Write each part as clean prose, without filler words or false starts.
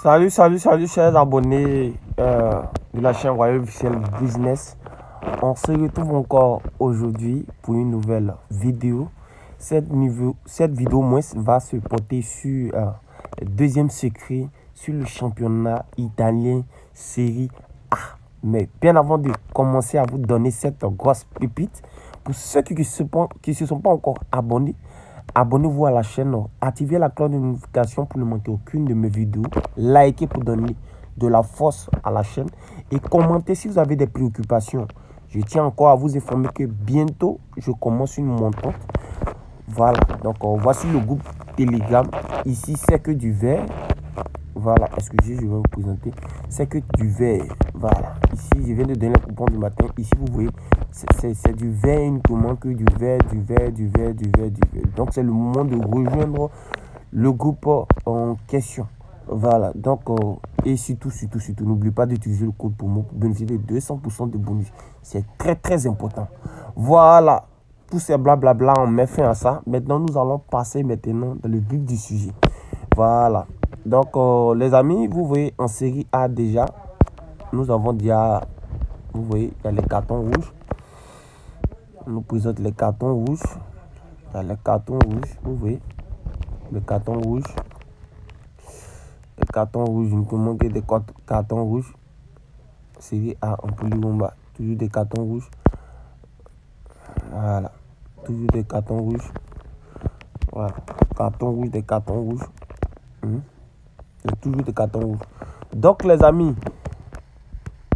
Salut, chers abonnés de la chaîne Royal Officiel Business. On se retrouve encore aujourd'hui pour une nouvelle vidéo. Cette vidéo va se porter sur le deuxième secret sur le championnat italien Série A. Mais bien avant de commencer à vous donner cette grosse pépite, pour ceux qui ne se sont pas encore abonnés, abonnez-vous à la chaîne, activez la cloche de notification pour ne manquer aucune de mes vidéos, likez pour donner de la force à la chaîne et commentez si vous avez des préoccupations. Je tiens encore à vous informer que bientôt, je commence une montante. Voilà, donc voici le groupe Telegram. Ici, c'est que du vert. Voilà, excusez, je vais vous présenter. C'est que du vert. Voilà, ici, je viens de donner le coupon du matin. Ici, vous voyez, c'est du vert uniquement que du vert. Donc, c'est le moment de rejoindre le groupe en question. Voilà, donc, et surtout, n'oubliez pas d'utiliser le code promo pour bénéficier de 200% de bonus. C'est très important. Voilà, tous ces blablabla, on met fin à ça. Maintenant, nous allons passer maintenant dans le vif du sujet. Voilà. Donc, les amis, vous voyez, en série A déjà, nous avons déjà, vous voyez, il y a les cartons rouges. On nous présente les cartons rouges. Il y a les cartons rouges, vous voyez, les cartons rouges. Les cartons rouges, nous pouvons manquer des cartons rouges. Série A, on peut lire en bas. Toujours des cartons rouges. Voilà. Toujours des cartons rouges. Voilà. Cartons rouges, des cartons rouges. Toujours des cartons rouges. Donc les amis,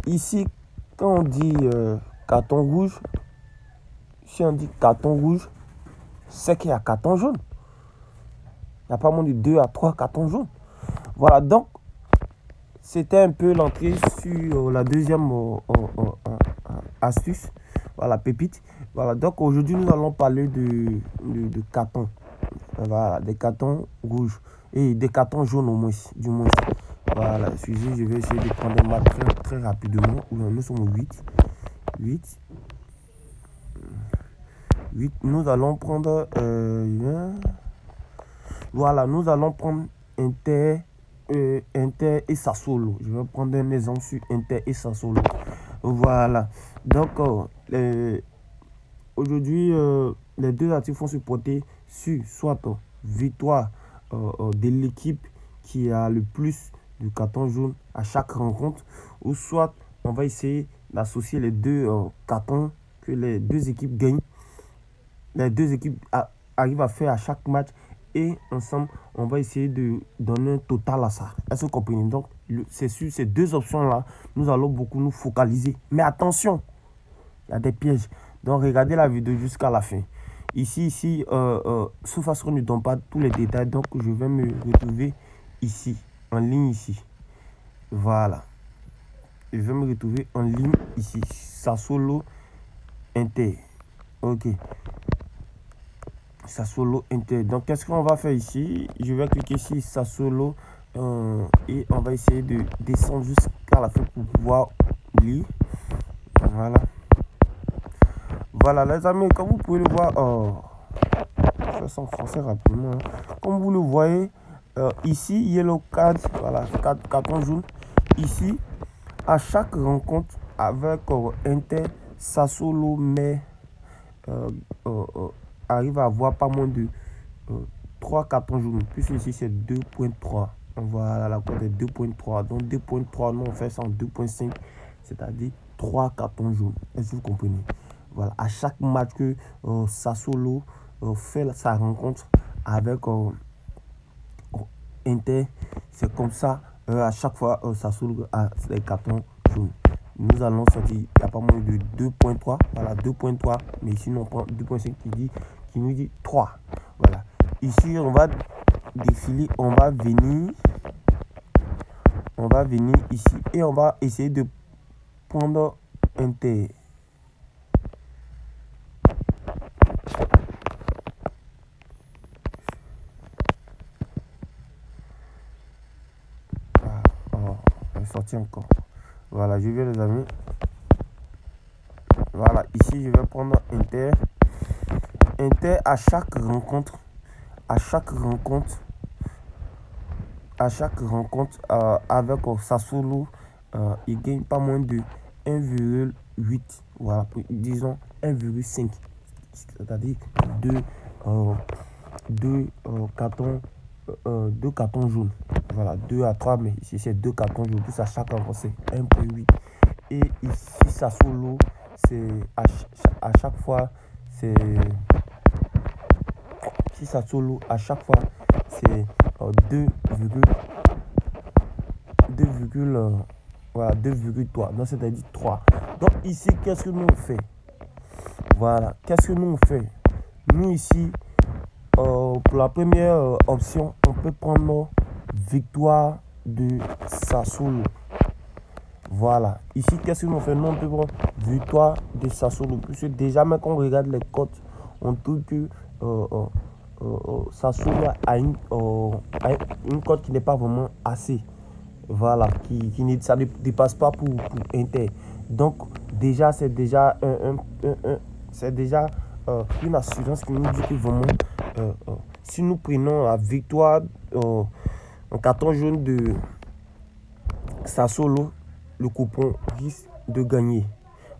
ici quand on dit carton rouge, si on dit carton rouge, c'est qu'il y a carton jaune. Il n'y a pas moins de 2 à 3 cartons jaunes. Voilà, donc c'était un peu l'entrée sur la deuxième astuce. Voilà, pépite. Voilà, donc aujourd'hui nous allons parler de cartons. Voilà, des cartons rouges et des cartons jaunes au moins, du moins. Voilà, excusez, je vais essayer de prendre un match très rapidement. Nous sommes au 8. Nous allons prendre... voilà, nous allons prendre Inter et Sassuolo. Je vais prendre un exemple sur Inter et Sassuolo. Voilà. Donc, aujourd'hui, les deux actifs vont se porter sur soit victoire de l'équipe qui a le plus de cartons jaunes à chaque rencontre, ou soit on va essayer d'associer les deux cartons que les deux équipes gagnent. Les deux équipes arrivent à faire à chaque match et ensemble, on va essayer de donner un total à ça. Est-ce que vous comprenez? Donc, c'est sur ces deux options-là, nous allons beaucoup nous focaliser. Mais attention, il y a des pièges. Donc, regardez la vidéo jusqu'à la fin. Ici, sauf à ce qu'on ne donne pas tous les détails. Donc, je vais me retrouver ici, en ligne ici. Voilà. Je vais me retrouver en ligne ici. Sassuolo Inter. Ok. Sassuolo Inter. Donc, qu'est-ce qu'on va faire ici? Je vais cliquer ici Sassuolo et on va essayer de descendre jusqu'à la fin pour pouvoir lire. Voilà. Voilà, les amis, comme vous pouvez le voir, je fais ça en français rapidement. Comme vous le voyez, ici, yellow card, voilà, carton jaune. Ici, à chaque rencontre avec Inter, Sassuolo met arrive à avoir pas moins de 3 cartons jaunes. Puis ici, c'est 2.3. Voilà, la cote est 2.3. Donc 2.3, nous on fait ça en 2.5, c'est-à-dire 3 cartons jaunes. Est-ce que vous comprenez? Voilà, à chaque match que Sassuolo fait sa rencontre avec Inter, c'est comme ça. À chaque fois, Sassuolo a les cartons jaunes. Nous allons sortir, il n'y a pas moins de 2.3. Voilà, 2.3. Mais ici, on prend 2.5 qui nous dit 3. Voilà. Ici, on va défiler, on va venir ici et on va essayer de prendre Inter. On va sortir encore. Voilà, je vais les amis. Voilà, ici je vais prendre Inter. Inter à chaque rencontre à chaque rencontre avec Sassuolo, il gagne pas moins de 1,8. Voilà, disons 1,5. C'est-à-dire 2 cartons, 2 cartons jaunes. Voilà, 2 à 3, mais ici c'est 2 cartons jaunes. Plus à chaque rencontre, c'est 1,8. Et ici, Sassuolo, c'est à chaque fois, c'est. Si Sassuolo, à chaque fois, c'est 2, voilà, 2,3. Donc, c'est-à-dire 3. Donc, ici, qu'est-ce que nous on fait? Voilà, qu'est-ce que nous on fait? Nous, ici, pour la première option, on peut prendre victoire de Sassuolo. Voilà, ici, qu'est-ce que nous on fait? Nous, on peut prendre victoire de Sassuolo. Puisque déjà, même quand on regarde les cotes, on trouve que Sassuolo a une cote qui n'est pas vraiment assez. Voilà, ça ne dépasse pas pour Inter. Donc, déjà, c'est déjà une assurance qui nous dit que vraiment, si nous prenons la victoire en carton jaune de Sassuolo, le coupon risque de gagner.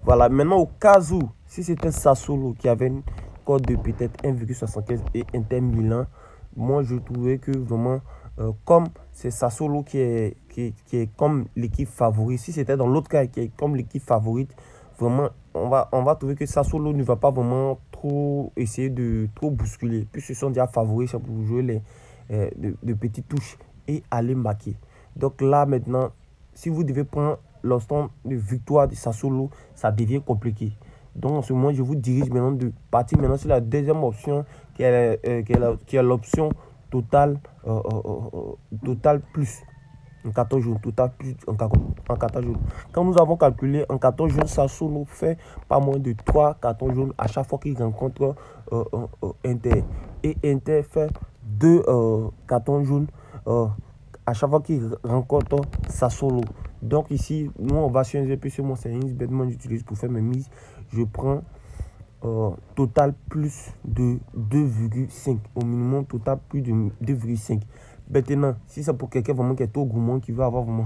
Voilà, maintenant, au cas où, si c'était Sassuolo qui avait une cote de peut-être 1,75 et Inter Milan, moi, je trouvais que vraiment, comme c'est Sassuolo qui est comme l'équipe favorite, si c'était dans l'autre cas qui est comme l'équipe favorite, vraiment, on va trouver que Sassuolo ne va pas vraiment trop essayer de trop bousculer. Puis ce sont déjà favoris, c'est pour jouer de petites touches et aller marquer. Donc là, maintenant, si vous devez prendre l'instant de victoire de Sassuolo, ça devient compliqué. Donc en ce moment, je vous dirige maintenant de partir maintenant sur la deuxième option qui est l'option total plus en 14 jours. Total plus en 14 jours. Quand nous avons calculé en 14 jours, Sassuolo fait pas moins de 3 cartons jaunes à chaque fois qu'il rencontre Inter. Et Inter fait 2 cartons jaunes à chaque fois qu'il rencontre Sassuolo. Donc ici, nous on va changer puisque moi c'est une bêtement j'utilise pour faire mes mises. Je prends total plus de 2,5 au minimum, total plus de 2,5. Maintenant, si c'est pour quelqu'un vraiment qui est trop gourmand, qui veut avoir vraiment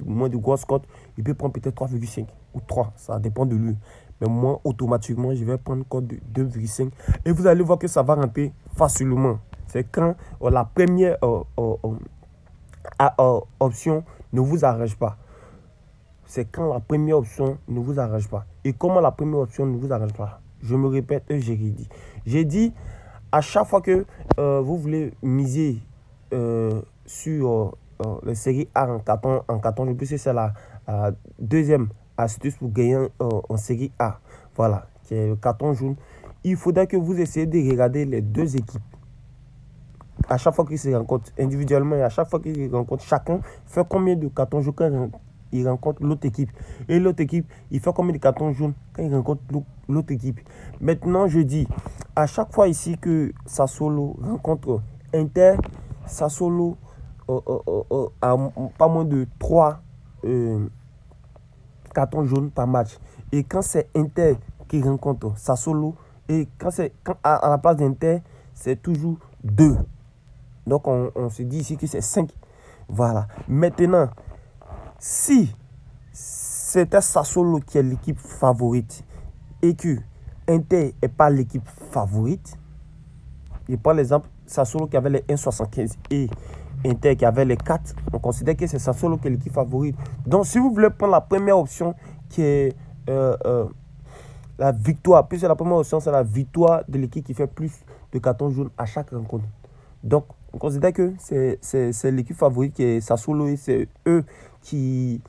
moins de grosses cotes, il peut prendre peut-être 3,5 ou 3, ça dépend de lui. Mais moi, automatiquement, je vais prendre une cote de 2,5 et vous allez voir que ça va rentrer facilement. C'est quand la première option ne vous arrange pas. C'est quand la première option ne vous arrange pas. Et comment la première option ne vous arrange pas? Je me répète, j'ai dit à chaque fois que vous voulez miser sur les séries A en carton, je pense que c'est la deuxième astuce pour gagner en série A. Voilà, qui est le carton jaune. Il faudrait que vous essayez de regarder les deux équipes. À chaque fois qu'ils se rencontrent individuellement et à chaque fois qu'ils se rencontrent, chacun fait combien de cartons jaunes quand il rencontre l'autre équipe. Et l'autre équipe, il fait combien de cartons jaunes quand il rencontre l'autre équipe. Maintenant, je dis, à chaque fois ici que Sassuolo rencontre Inter, Sassuolo a pas moins de 3 cartons jaunes par match. Et quand c'est Inter qui rencontre Sassuolo, et quand à la place d'Inter, c'est toujours 2. Donc, on se dit ici que c'est 5. Voilà. Maintenant, si c'était Sassuolo qui est l'équipe favorite et que Inter n'est pas l'équipe favorite, je prends l'exemple Sassuolo qui avait les 1,75 et Inter qui avait les 4, on considère que c'est Sassuolo qui est l'équipe favorite. Donc, si vous voulez prendre la première option qui est la victoire, puisque la première option, c'est la victoire de l'équipe qui fait plus de cartons jaunes à chaque rencontre. Donc, on considère que c'est l'équipe favorite qui est Sassuolo et c'est eux qui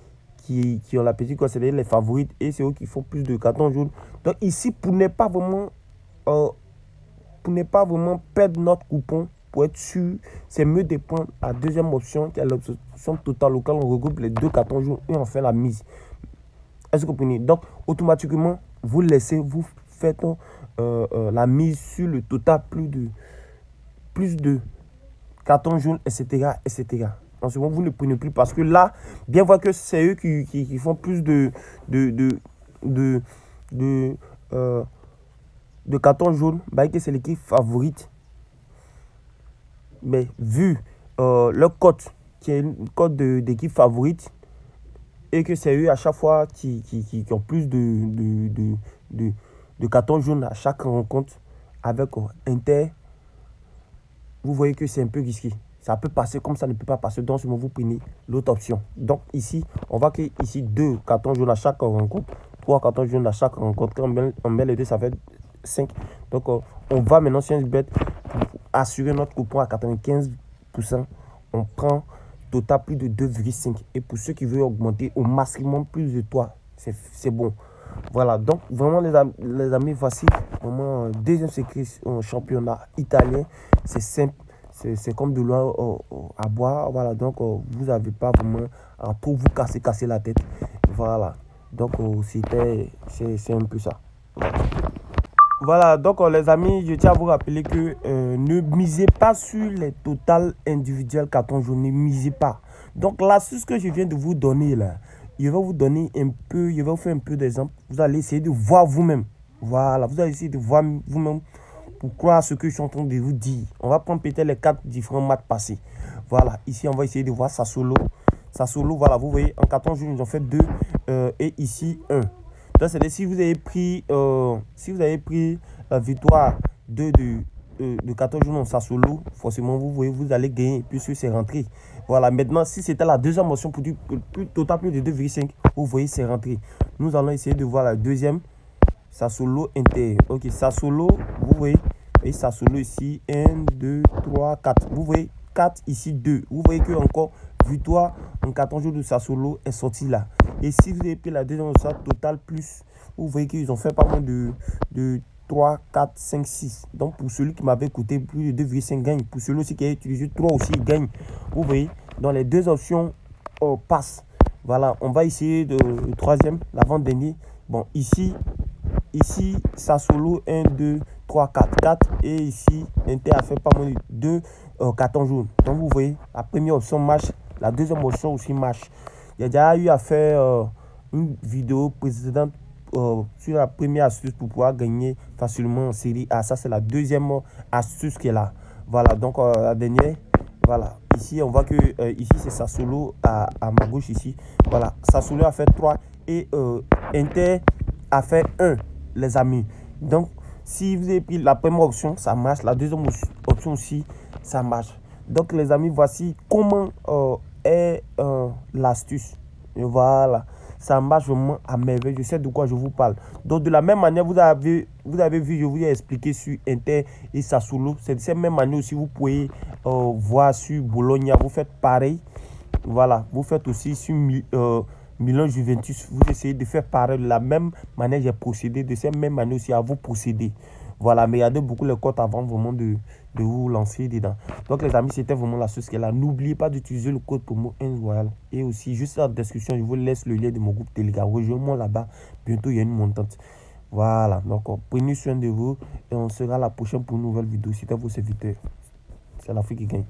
ont la petite cote, c'est les favorites et c'est eux qui font plus de cartons jaunes. Donc, ici, pour ne pas vraiment perdre notre coupon, pour être sûr, c'est mieux de prendre la deuxième option qui est l'option totale auquel on regroupe les 2 cartons jaunes et on fait la mise. Est-ce que vous comprenez? Donc, automatiquement, vous faites la mise sur le total plus de cartons jaunes, etc. En ce moment, vous ne prenez plus parce que là, bien voir que c'est eux qui font plus de cartons jaunes, bah, que c'est l'équipe favorite. Mais vu leur cote, qui est une cote d'équipe favorite, et que c'est eux à chaque fois qui ont plus de cartons jaunes à chaque rencontre avec Inter, vous voyez que c'est un peu risqué. Ça peut passer comme ça ne peut pas passer. Donc, si vous prenez l'autre option. Donc, ici, on voit que ici 2 cartons jaunes à chaque rencontre, 3 cartons jaunes à chaque rencontre. Quand on met les deux, ça fait 5. Donc, on va maintenant sur une bête pour assurer notre coupon à 95%. On prend total plus de 2,5. Et pour ceux qui veulent augmenter au maximum plus de 3, c'est bon. Voilà, donc vraiment les amis, voici vraiment deuxième secret en championnat italien. C'est simple, c'est comme de l'eau à boire. Voilà, donc vous n'avez pas vraiment à tout vous casser la tête. Voilà, donc c'est un peu ça. Voilà, donc les amis, je tiens à vous rappeler que ne misez pas sur les totales individuels carton jaune, ne misez pas. Donc l'astuce que je viens de vous donner là, je vais vous donner un peu, je vais vous faire un peu d'exemple. Vous allez essayer de voir vous-même. Voilà, vous allez essayer de voir vous-même pour croire ce que je suis en train de vous dire. On va prendre peut-être les 4 différents matchs passés. Voilà, ici on va essayer de voir Sassuolo. Sassuolo, voilà, vous voyez, en carton jaune, ils ont fait 2 et ici 1. Donc, c'est si vous avez pris, la victoire de carton jaune en Sassuolo, forcément, vous voyez, vous allez gagner puisque c'est rentré. Voilà, maintenant, si c'était la deuxième option pour du total plus de 2,5, vous voyez, c'est rentré. Nous allons essayer de voir la deuxième. Sassuolo Inter. Ok, Sassuolo, vous voyez, et Sassuolo ici, 1, 2, 3, 4. Vous voyez, 4, ici 2. Vous voyez que encore victoire en carton jaune de Sassuolo est sorti là. Et si vous avez pris la deuxième option total plus, vous voyez qu'ils ont fait pas moins de 3, 4, 5, 6. Donc pour celui qui m'avait coûté plus de 2,5 gagne. Pour celui aussi qui a utilisé 3 aussi, il gagne. Vous voyez, dans les deux options, passe. Voilà, on va essayer le troisième, l'avant-dernier. Bon, ici, Sassuolo 1, 2, 3, 4, 4. Et ici, Inter a fait pas moins de 2 cartons jaunes. Donc vous voyez, la première option marche, la deuxième option aussi marche. Il y a déjà eu à faire une vidéo précédente sur la première astuce pour pouvoir gagner facilement en série A. Ça, c'est la deuxième astuce qui est là. Voilà, donc la dernière, voilà. Ici, on voit que ici, c'est Sassuolo à ma gauche ici. Voilà, Sassuolo a fait 3 et Inter a fait 1, les amis. Donc, si vous avez pris la première option, ça marche. La deuxième option aussi, ça marche. Donc, les amis, voici comment est l'astuce. Et voilà, ça marche vraiment à merveille. Je sais de quoi je vous parle. Donc, de la même manière, vous avez vu, je vous ai expliqué sur Inter et Sassuolo. C'est de cette même manière aussi, vous pouvez voir sur Bologna. Vous faites pareil. Voilà, vous faites aussi sur Milan Juventus. Vous essayez de faire pareil. De la même manière, j'ai procédé. De cette même manière aussi, à vous procéder. Voilà, mais regardez beaucoup les cotes avant vraiment de vous lancer dedans. Donc les amis, c'était vraiment la chose qui est là. N'oubliez pas d'utiliser le code promo Royal. Et aussi, juste dans la description, je vous laisse le lien de mon groupe Telegram. Rejoignez-moi là-bas. Bientôt, il y a une montante. Voilà, donc prenez soin de vous. Et on sera la prochaine pour une nouvelle vidéo. C'était vos serviteurs. C'est l'Afrique qui gagne.